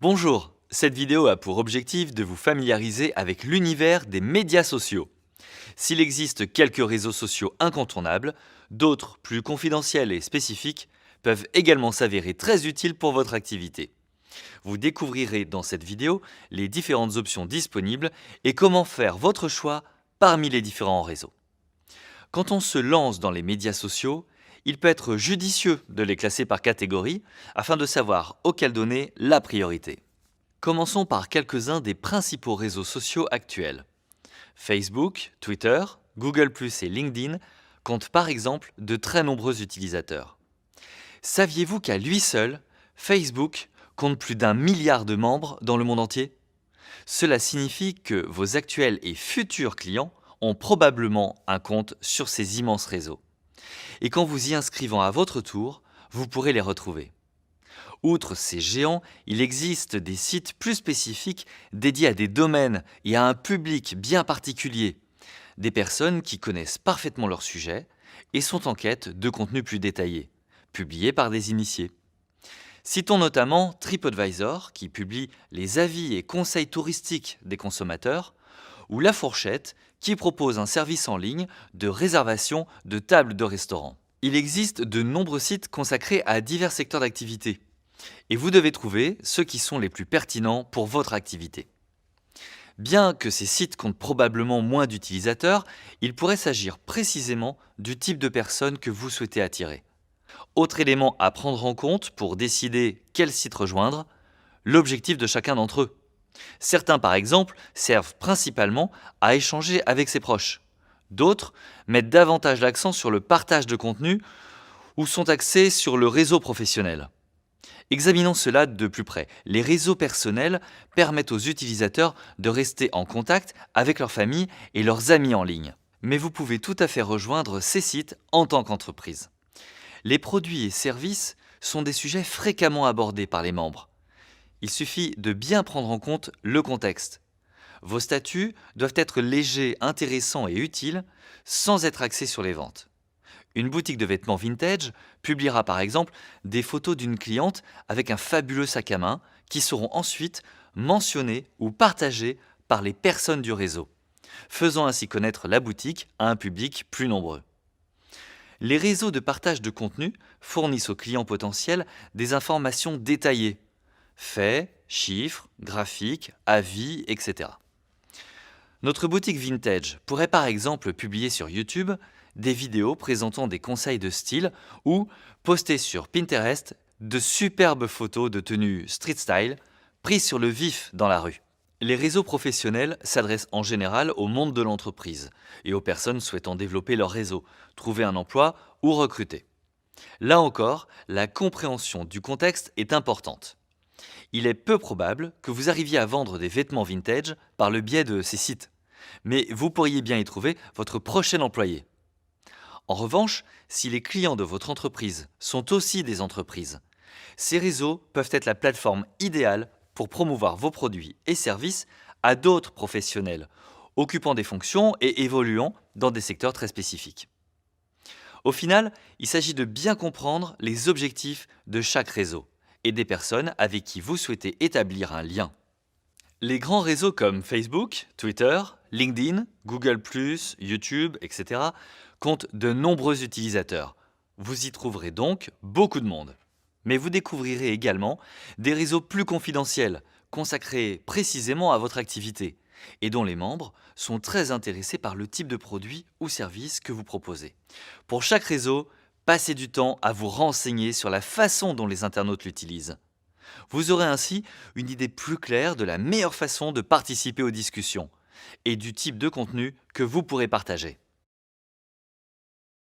Bonjour, cette vidéo a pour objectif de vous familiariser avec l'univers des médias sociaux. S'il existe quelques réseaux sociaux incontournables, d'autres plus confidentiels et spécifiques peuvent également s'avérer très utiles pour votre activité. Vous découvrirez dans cette vidéo les différentes options disponibles et comment faire votre choix parmi les différents réseaux. Quand on se lance dans les médias sociaux, il peut être judicieux de les classer par catégorie afin de savoir auxquels donner la priorité. Commençons par quelques-uns des principaux réseaux sociaux actuels. Facebook, Twitter, Google+, et LinkedIn comptent par exemple de très nombreux utilisateurs. Saviez-vous qu'à lui seul, Facebook compte plus d'1 milliard de membres dans le monde entier? Cela signifie que vos actuels et futurs clients ont probablement un compte sur ces immenses réseaux. Et quand vous y inscrivant à votre tour, vous pourrez les retrouver. Outre ces géants, il existe des sites plus spécifiques dédiés à des domaines et à un public bien particulier. Des personnes qui connaissent parfaitement leur sujet et sont en quête de contenus plus détaillés, publiés par des initiés. Citons notamment TripAdvisor, qui publie les avis et conseils touristiques des consommateurs, ou La Fourchette, qui propose un service en ligne de réservation de tables de restaurant. Il existe de nombreux sites consacrés à divers secteurs d'activité, et vous devez trouver ceux qui sont les plus pertinents pour votre activité. Bien que ces sites comptent probablement moins d'utilisateurs, il pourrait s'agir précisément du type de personnes que vous souhaitez attirer. Autre élément à prendre en compte pour décider quel site rejoindre, l'objectif de chacun d'entre eux. Certains, par exemple, servent principalement à échanger avec ses proches. D'autres mettent davantage l'accent sur le partage de contenu ou sont axés sur le réseau professionnel. Examinons cela de plus près. Les réseaux personnels permettent aux utilisateurs de rester en contact avec leur famille et leurs amis en ligne. Mais vous pouvez tout à fait rejoindre ces sites en tant qu'entreprise. Les produits et services sont des sujets fréquemment abordés par les membres. Il suffit de bien prendre en compte le contexte. Vos statuts doivent être légers, intéressants et utiles, sans être axés sur les ventes. Une boutique de vêtements vintage publiera par exemple des photos d'une cliente avec un fabuleux sac à main qui seront ensuite mentionnées ou partagées par les personnes du réseau, faisant ainsi connaître la boutique à un public plus nombreux. Les réseaux de partage de contenu fournissent aux clients potentiels des informations détaillées, faits, chiffres, graphiques, avis, etc. Notre boutique vintage pourrait par exemple publier sur YouTube des vidéos présentant des conseils de style ou poster sur Pinterest de superbes photos de tenues street style prises sur le vif dans la rue. Les réseaux professionnels s'adressent en général au monde de l'entreprise et aux personnes souhaitant développer leur réseau, trouver un emploi ou recruter. Là encore, la compréhension du contexte est importante. Il est peu probable que vous arriviez à vendre des vêtements vintage par le biais de ces sites, mais vous pourriez bien y trouver votre prochain employé. En revanche, si les clients de votre entreprise sont aussi des entreprises, ces réseaux peuvent être la plateforme idéale pour promouvoir vos produits et services à d'autres professionnels, occupant des fonctions et évoluant dans des secteurs très spécifiques. Au final, il s'agit de bien comprendre les objectifs de chaque réseau et des personnes avec qui vous souhaitez établir un lien. Les grands réseaux comme Facebook, Twitter, LinkedIn, Google+, YouTube, etc. comptent de nombreux utilisateurs. Vous y trouverez donc beaucoup de monde. Mais vous découvrirez également des réseaux plus confidentiels, consacrés précisément à votre activité, et dont les membres sont très intéressés par le type de produit ou service que vous proposez. Pour chaque réseau, passez du temps à vous renseigner sur la façon dont les internautes l'utilisent. Vous aurez ainsi une idée plus claire de la meilleure façon de participer aux discussions et du type de contenu que vous pourrez partager.